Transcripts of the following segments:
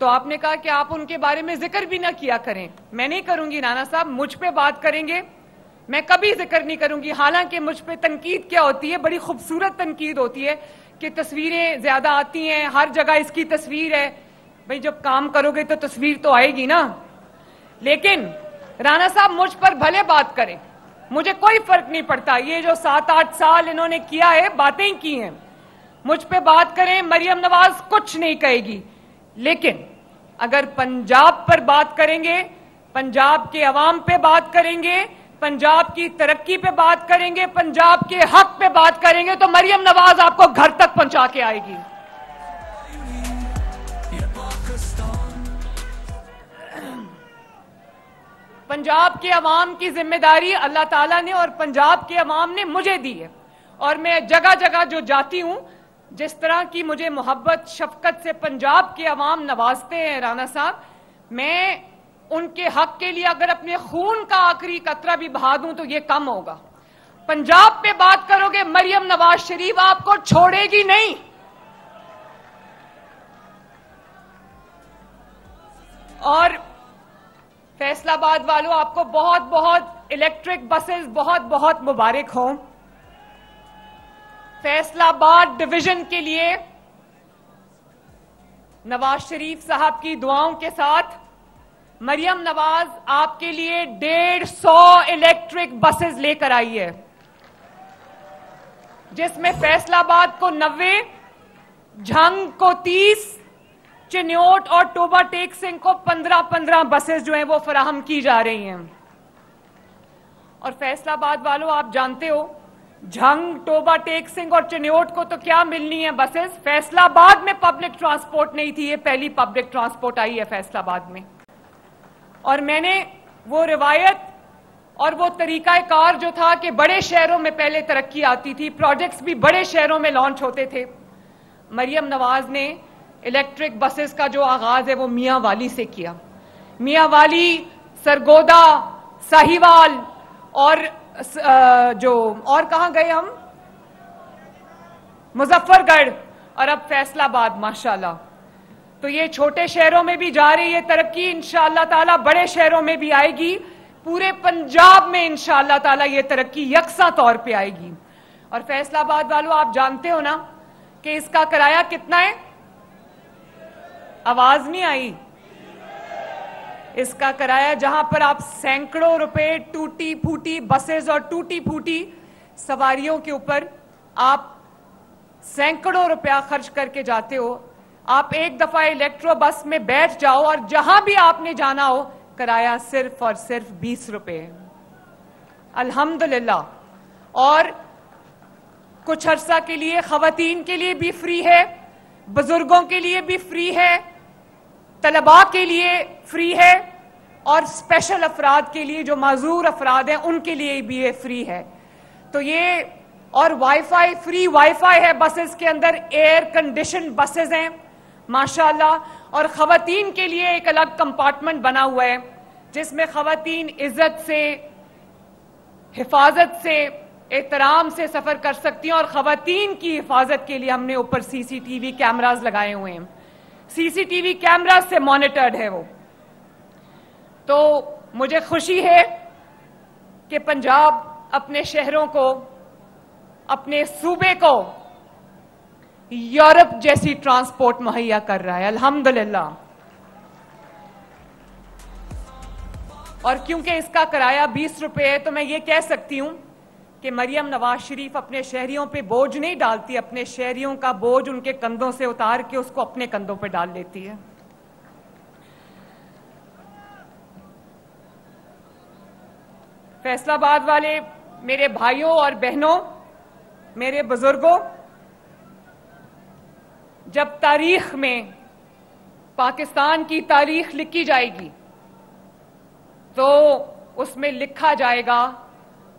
तो आपने कहा कि आप उनके बारे में जिक्र भी ना किया करें। मैं नहीं करूंगी राणा साहब, मुझ पे बात करेंगे, मैं कभी जिक्र नहीं करूंगी। हालांकि मुझ पे तनकीद क्या होती है, बड़ी खूबसूरत तनकीद होती है कि तस्वीरें ज्यादा आती हैं, हर जगह इसकी तस्वीर है। भाई जब काम करोगे तो तस्वीर तो आएगी ना। लेकिन राणा साहब मुझ पर भले बात करें, मुझे कोई फर्क नहीं पड़ता। ये जो 7-8 साल इन्होंने किया है, बातें की हैं, मुझ पे बात करें, मरियम नवाज कुछ नहीं कहेगी। लेकिन अगर पंजाब पर बात करेंगे, पंजाब के अवाम पे बात करेंगे, पंजाब की तरक्की पे बात करेंगे, पंजाब के हक पे बात करेंगे, तो मरियम नवाज आपको घर तक पहुंचा के आएगी। पंजाब के अवाम की जिम्मेदारी अल्लाह ताला ने और पंजाब के अवाम ने मुझे दी है। और मैं जगह जगह जो जाती हूं, जिस तरह की मुझे मोहब्बत शफकत से पंजाब के अवाम नवाजते हैं राणा साहब, मैं उनके हक के लिए अगर अपने खून का आखिरी कतरा भी बहा दूं तो ये कम होगा। पंजाब पे बात करोगे, मरियम नवाज शरीफ आपको छोड़ेगी नहीं। और फैसलाबाद वालों, आपको बहुत बहुत इलेक्ट्रिक बसेस बहुत बहुत मुबारक हो। फैसलाबाद डिवीजन के लिए नवाज शरीफ साहब की दुआओं के साथ मरियम नवाज आपके लिए 150 इलेक्ट्रिक बसेस लेकर आई है, जिसमें फैसलाबाद को 90, झंग को 30, चिन्योट और टोबा टेक सिंह को 15-15 बसेस जो हैं वो फराहम की जा रही हैं। और फैसलाबाद वालों, आप जानते हो झंग, टोबा टेक सिंह और चिन्योट को तो क्या मिलनी है बसेस। फैसलाबाद में पब्लिक ट्रांसपोर्ट नहीं थी, ये पहली पब्लिक ट्रांसपोर्ट आई है फैसलाबाद में। और मैंने वो रिवायत और वो तरीकाकार जो था कि बड़े शहरों में पहले तरक्की आती थी, प्रोजेक्ट्स भी बड़े शहरों में लॉन्च होते थे, मरियम नवाज ने इलेक्ट्रिक बसेस का जो आगाज है वो मियां वाली से किया। मियां वाली, सरगोदा, साहिवाल और जो और कहां गए हम, मुजफ्फरगढ़, और अब फैसलाबाद माशाल्लाह। तो ये छोटे शहरों में भी जा रही है तरक्की, इंशाअल्लाह ताला बड़े शहरों में भी आएगी। पूरे पंजाब में इंशाअल्लाह ताला ये तरक्की यकसा तौर पे आएगी। और फैसलाबाद वालों, आप जानते हो ना कि इसका किराया कितना है? आवाज नहीं आई। इसका किराया, जहां पर आप सैकड़ों रुपए टूटी फूटी बसेस और टूटी फूटी सवारियों के ऊपर आप सैकड़ों रुपया खर्च करके जाते हो, आप एक दफा इलेक्ट्रो बस में बैठ जाओ और जहां भी आपने जाना हो, किराया सिर्फ और सिर्फ 20 रुपए है। अल्हम्दुलिल्लाह। और कुछ अरसा के लिए खवातीन के लिए भी फ्री है, बुजुर्गों के लिए भी फ्री है, तलबा के लिए फ्री है, और स्पेशल अफराद के लिए जो माजूर अफराद हैं उनके लिए भी ये फ्री है। तो ये, और वाईफाई, फ्री वाईफाई है बसेस के अंदर, एयर कंडीशन बसेस हैं माशाल्लाह। और खवातीन के लिए एक अलग कंपार्टमेंट बना हुआ है जिसमें खवातीन इज्जत से, हिफाजत से, एहतराम से सफर कर सकती हैं। और खवातीन की हिफाजत के लिए हमने ऊपर सीसीटीवी कैमरास लगाए हुए हैं, सीसीटीवी कैमरा से मॉनिटर्ड है वो। तो मुझे खुशी है कि पंजाब अपने शहरों को, अपने सूबे को यूरोप जैसी ट्रांसपोर्ट मुहैया कर रहा है, अल्हम्दुलिल्लाह। और क्योंकि इसका किराया 20 रुपए है, तो मैं ये कह सकती हूं कि मरियम नवाज शरीफ अपने शहरियों पे बोझ नहीं डालती, अपने शहरियों का बोझ उनके कंधों से उतार के उसको अपने कंधों पे डाल लेती है। फैसलाबाद वाले मेरे भाइयों और बहनों, मेरे बुजुर्गों, जब तारीख में पाकिस्तान की तारीख लिखी जाएगी तो उसमें लिखा जाएगा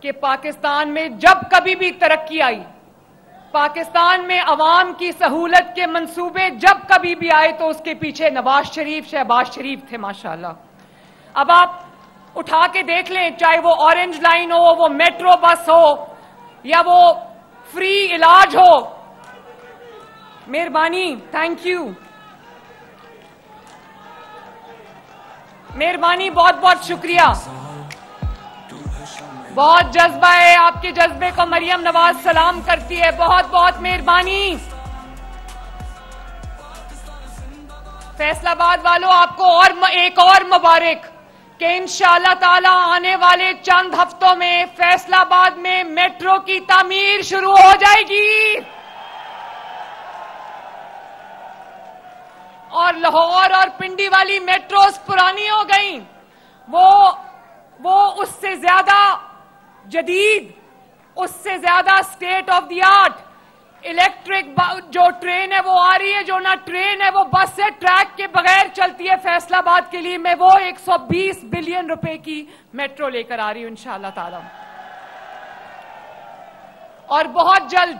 कि पाकिस्तान में जब कभी भी तरक्की आई, पाकिस्तान में अवाम की सहूलत के मंसूबे जब कभी भी आए, तो उसके पीछे नवाज शरीफ, शहबाज शरीफ थे माशाल्लाह। अब आप उठा के देख लें, चाहे वो ऑरेंज लाइन हो, वो मेट्रो बस हो, या वो फ्री इलाज हो, मेहरबानी, थैंक यू। मेहरबानी, बहुत बहुत शुक्रिया। बहुत जज्बा है, आपके जज्बे को मरियम नवाज सलाम करती है। बहुत बहुत मेहरबानी। फैसलाबाद वालों, आपको और एक और मुबारक कि इंशाअल्लाह ताला आने वाले चंद हफ्तों में फैसलाबाद में मेट्रो की तामीर शुरू हो जाएगी और लाहौर और पिंडी वाली मेट्रोस पुरानी हो गई। वो उससे ज्यादा जदीद, उससे ज्यादा state of the art electric जो ट्रेन है वो आ रही है, जो ना ट्रेन है वो बस से ट्रैक के बगैर चलती है। फैसलाबाद के लिए मैं वो 120 बिलियन रुपए की मेट्रो लेकर आ रही हूं इंशाअल्लाह ताला। और बहुत जल्द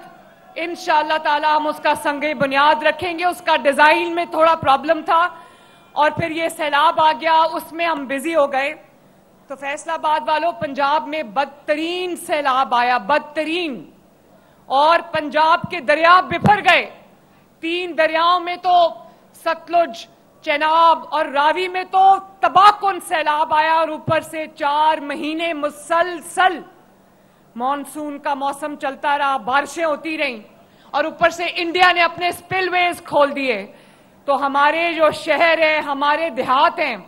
इंशाअल्लाह ताला हम उसका संगे बुनियाद रखेंगे। उसका डिजाइन में थोड़ा प्रॉब्लम था और फिर ये सैलाब आ गया, उसमें हम बिजी हो गए। तो फैसलाबाद वालों, पंजाब में बदतरीन सैलाब आया, बदतरीन, और पंजाब के दरिया बिफर गए। 3 दरियाओं में तो सतलुज, चेनाब और रावी में तो तबाहकुन सैलाब आया और ऊपर से 4 महीने मुसलसल मॉनसून का मौसम चलता रहा, बारिशें होती रहीं और ऊपर से इंडिया ने अपने स्पिलवेज खोल दिए। तो हमारे जो शहर है, हमारे देहात हैं,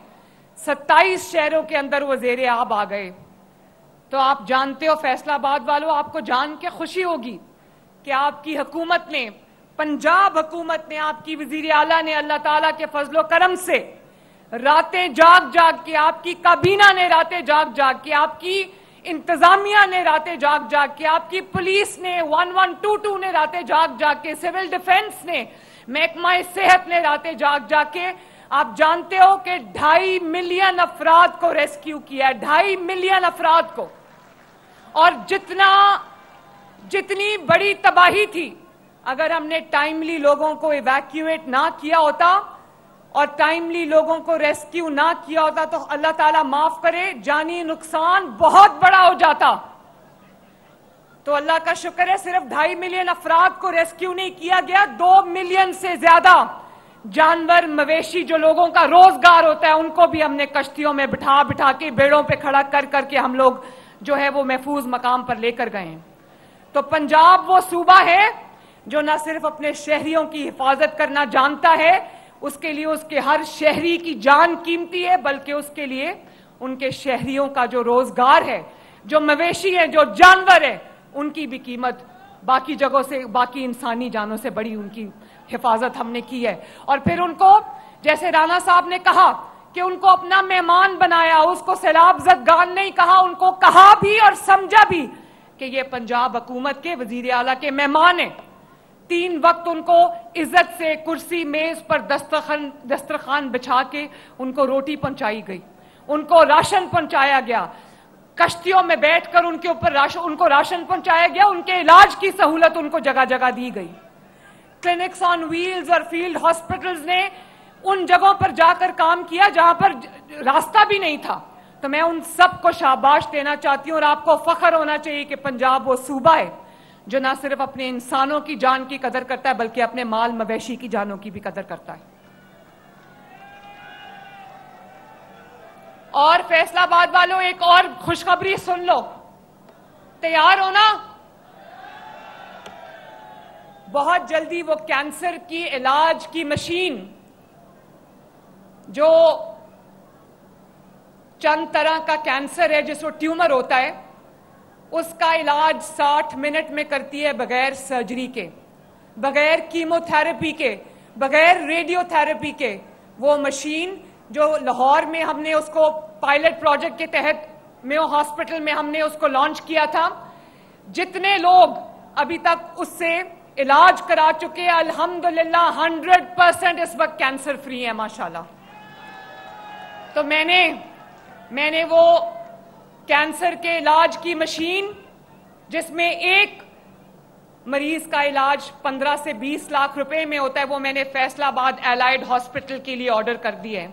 27 शहरों के अंदर वो ज़ेरे आब आ गए। तो आप जानते हो फैसलाबाद वालों, आपको जान के खुशी होगी कि आपकी हुकूमत ने, पंजाब हुकूमत ने, आपकी वजीर आला ने अल्लाह ताला के फजलो करम से रातें जाग जाग के, आपकी काबीना ने रातें जाग जाग के, आपकी इंतजामिया ने रातें जाग जाग के, आपकी पुलिस ने, 1122 ने रातें जाग जाग के, सिविल डिफेंस ने, महकमा सेहत ने रातें जाग जाग के, आप जानते हो कि 2.5 मिलियन अफराद को रेस्क्यू किया है, 2.5 मिलियन अफराद को। और जितनी बड़ी तबाही थी, अगर हमने टाइमली लोगों को इवैक्यूएट ना किया होता और टाइमली लोगों को रेस्क्यू ना किया होता तो अल्लाह ताला माफ करे, जानी नुकसान बहुत बड़ा हो जाता। तो अल्लाह का शुक्र है सिर्फ 2.5 मिलियन अफराद को रेस्क्यू नहीं किया गया, 2 मिलियन से ज्यादा जानवर, मवेशी जो लोगों का रोजगार होता है, उनको भी हमने कश्तियों में बिठा बिठा के, बेड़ों पे खड़ा कर करके हम लोग जो है वो महफूज मकाम पर लेकर गए हैं। तो पंजाब वो सूबा है जो न सिर्फ अपने शहरियों की हिफाजत करना जानता है, उसके लिए उसके हर शहरी की जान कीमती है, बल्कि उसके लिए उनके शहरियों का जो रोजगार है, जो मवेशी है, जो जानवर है, उनकी भी कीमत बाकी जगहों से, बाकी इंसानी जानों से बड़ी उनकी हिफाजत हमने की है। और फिर उनको, जैसे राणा साहब ने कहा कि उनको अपना मेहमान बनाया, उसको सैलाब ज़दगान नहीं कहा, उनको कहा भी और समझा भी कि ये पंजाब हुकूमत के वजीर आला के मेहमान हैं। 3 वक्त उनको इज्जत से कुर्सी मेज पर दस्तरखान बिछा के उनको रोटी पहुंचाई गई, उनको राशन पहुंचाया गया, कश्तियों में बैठकर उनके ऊपर उनको राशन पहुंचाया गया, उनके इलाज की सहूलत उनको जगह जगह दी गई। क्लिनिक्स ऑन व्हील्स और फील्ड हॉस्पिटल्स ने उन जगहों पर जाकर काम किया जहां पर रास्ता भी नहीं था। तो मैं उन सबको शाबाश देना चाहती हूं और आपको फख्र होना चाहिए कि पंजाब वो सूबा है जो ना सिर्फ अपने इंसानों की जान की कदर करता है, बल्कि अपने माल मवेशी की जानों की भी कदर करता है। और फैसलाबाद वालों, एक और खुशखबरी सुन लो, तैयार हो ना? बहुत जल्दी वो कैंसर की इलाज की मशीन, जो चंद तरह का कैंसर है जिसको ट्यूमर होता है, उसका इलाज 60 मिनट में करती है, बगैर सर्जरी के, बगैर कीमोथेरेपी के, बगैर रेडियोथेरेपी के। वो मशीन जो लाहौर में हमने उसको पायलट प्रोजेक्ट के तहत मेयो हॉस्पिटल में हमने उसको लॉन्च किया था, जितने लोग अभी तक उससे इलाज करा चुके हैं, अल्हम्दुलिल्लाह 100% इस वक्त कैंसर फ्री है माशाल्लाह। तो मैंने वो कैंसर के इलाज की मशीन, जिसमें एक मरीज का इलाज 15 से 20 लाख रुपए में होता है, वो मैंने फैसलाबाद एलाइड हॉस्पिटल के लिए ऑर्डर कर दी है।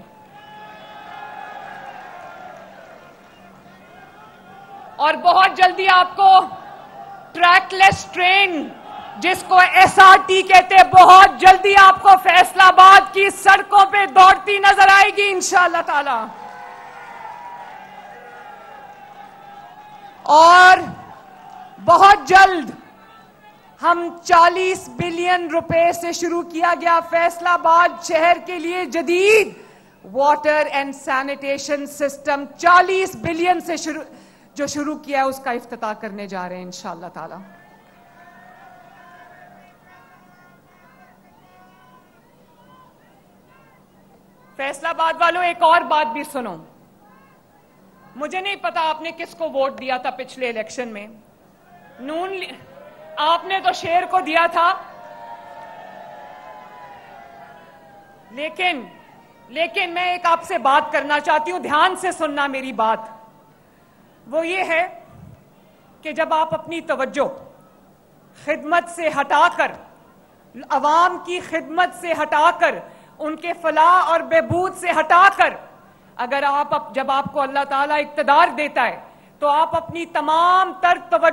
और बहुत जल्दी आपको ट्रैकलेस ट्रेन, जिसको एसआरटी कहते हैं, बहुत जल्दी आपको फैसलाबाद की सड़कों पे दौड़ती नजर आएगी इंशाअल्लाह ताला। और बहुत जल्द हम 40 बिलियन रुपए से शुरू किया गया फैसलाबाद शहर के लिए जदीद water and sanitation system 40 billion से शुरू किया है, उसका इफ्तिताह करने जा रहे हैं इंशाअल्लाह ताला। फैसलाबाद वालों, एक और बात भी सुनो। मुझे नहीं पता आपने किसको वोट दिया था पिछले इलेक्शन में। आपने तो शेर को दिया था, लेकिन मैं एक आपसे बात करना चाहती हूं, ध्यान से सुनना मेरी बात। वो ये है कि जब आप अपनी तवज्जो खिदमत से हटाकर, अवाम की खिदमत से हटाकर, उनके फलाह और बहबूद से हटाकर, जब आपको अल्लाह ताला इक़्तिदार देता है तो आप अपनी तमाम तर तवज्जो